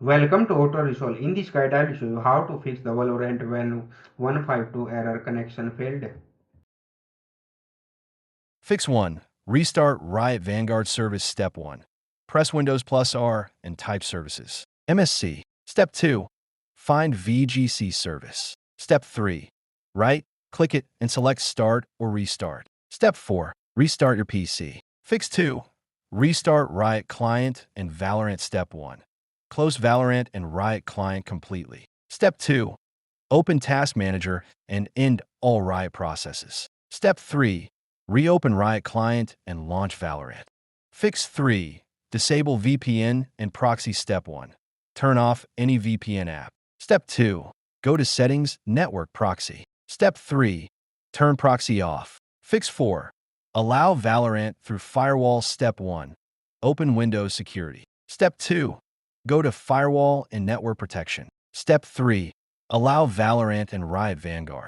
Welcome to Auto Resolve. In this guide, I'll show you how to fix the Valorant when 152 error connection failed. Fix 1. Restart Riot Vanguard service Step 1. Press Windows plus R and type services. MSC. Step 2. Find VGC service. Step 3. Right, click it and select Start or Restart. Step 4. Restart your PC. Fix 2. Restart Riot Client and Valorant Step 1. Close Valorant and Riot Client completely. Step 2. Open Task Manager and end all Riot processes. Step 3. Reopen Riot Client and launch Valorant. Fix 3. Disable VPN and proxy. Step 1. Turn off any VPN app. Step 2. Go to Settings, Network Proxy. Step 3. Turn proxy off. Fix 4. Allow Valorant through firewall. Step 1. Open Windows Security. Step 2. Go to Firewall and Network Protection. Step 3. Allow Valorant and Riot Vanguard.